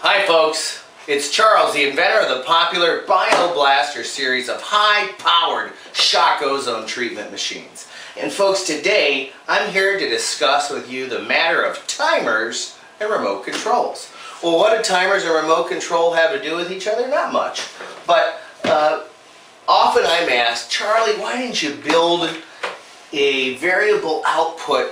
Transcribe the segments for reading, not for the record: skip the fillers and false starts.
Hi folks, it's Charles, the inventor of the popular BioBlaster series of high-powered shock ozone treatment machines. And folks, today I'm here to discuss with you the matter of timers and remote controls. Well, what do timers and remote control have to do with each other? Not much. But often I'm asked, Charlie, why didn't you build a variable output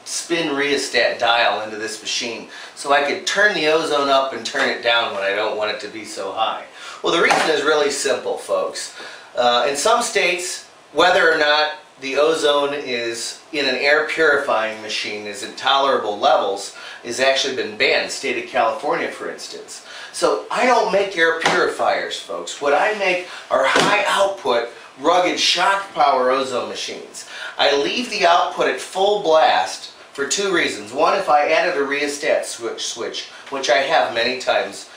spin rheostat dial into this machine so I could turn the ozone up and turn it down when I don't want it to be so high? Well, the reason is really simple, folks. In some states, whether or not the ozone is in an air purifying machine is in tolerable levels has actually been banned. State of California, for instance. So I don't make air purifiers, folks. What I make are high output rugged shock power ozone machines. I leave the output at full blast for two reasons. One, if I added a rheostat switch, which I have many times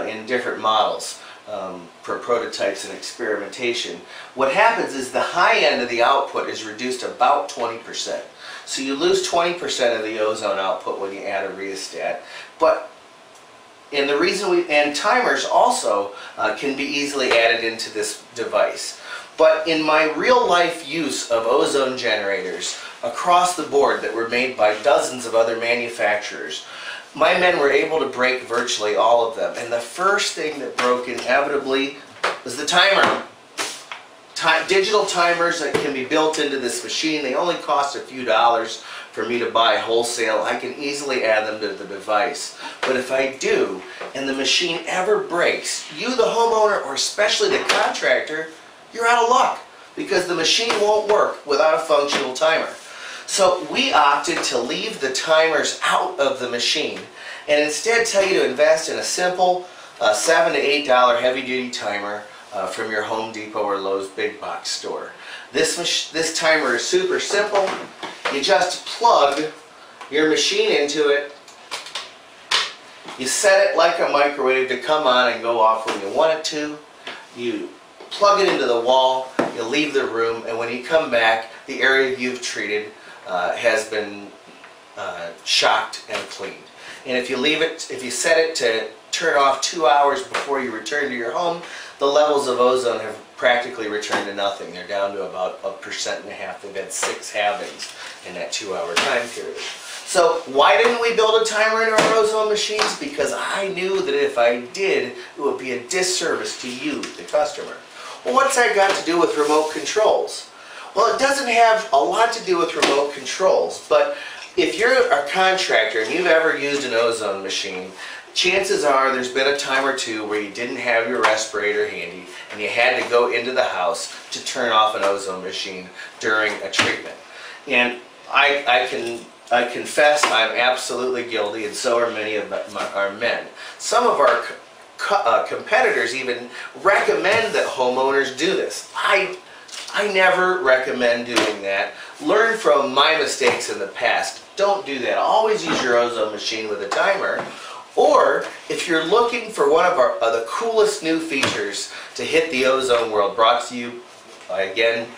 in different models for prototypes and experimentation, what happens is the high end of the output is reduced about 20%. So you lose 20% of the ozone output when you add a rheostat. And the reason timers also can be easily added into this device. But in my real life use of ozone generators across the board that were made by dozens of other manufacturers, my men were able to break virtually all of them. And the first thing that broke inevitably was the timer. Digital timers that can be built into this machine, they only cost a few dollars for me to buy wholesale. I can easily add them to the device. But if I do, and the machine ever breaks, you the homeowner, or especially the contractor, you're out of luck, because the machine won't work without a functional timer. So we opted to leave the timers out of the machine and instead tell you to invest in a simple $7 to $8 heavy-duty timer from your Home Depot or Lowe's big box store. This timer is super simple. You just plug your machine into it. You set it like a microwave to come on and go off when you want it to. You plug it into the wall, you leave the room, and when you come back, the area you've treated has been shocked and cleaned. And if you set it to turn off 2 hours before you return to your home, the levels of ozone have practically returned to nothing. They're down to about 1.5%. They've had 6 halvings in that 2-hour time period. So why didn't we build a timer in our ozone machines? Because I knew that if I did, it would be a disservice to you, the customer. Well, what's that got to do with remote controls? Well, it doesn't have a lot to do with remote controls, but if you're a contractor and you've ever used an ozone machine, chances are there's been a time or two where you didn't have your respirator handy and you had to go into the house to turn off an ozone machine during a treatment. And I confess I'm absolutely guilty, and so are many of our men. Some of our competitors even recommend that homeowners do this. I never recommend doing that. Learn from my mistakes in the past. Don't do that. Always use your ozone machine with a timer. Or if you're looking for one of the coolest new features to hit the ozone world, brought to you by, again,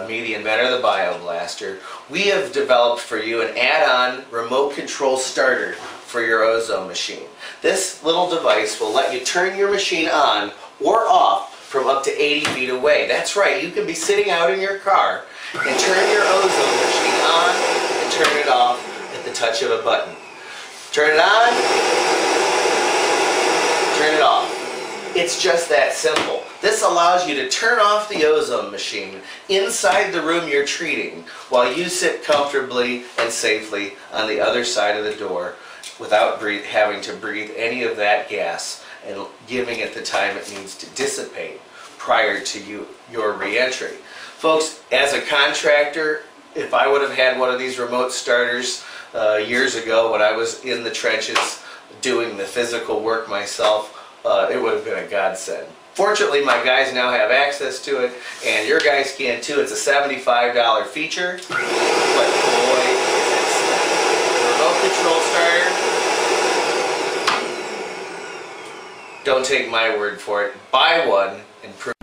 me, the inventor of the BioBlaster, we have developed for you an add-on remote control starter for your ozone machine. This little device will let you turn your machine on or off from up to 80 feet away. That's right, you can be sitting out in your car and turn your ozone machine on and turn it off at the touch of a button. Turn it on, turn it off. It's just that simple. This allows you to turn off the ozone machine inside the room you're treating while you sit comfortably and safely on the other side of the door without having to breathe any of that gas and giving it the time it needs to dissipate prior to your re-entry. Folks, as a contractor, if I would have had one of these remote starters years ago when I was in the trenches doing the physical work myself, it would have been a godsend. Fortunately, my guys now have access to it, and your guys can too. It's a $75 feature, but boy, it's a remote control starter. Don't take my word for it. Buy one and prove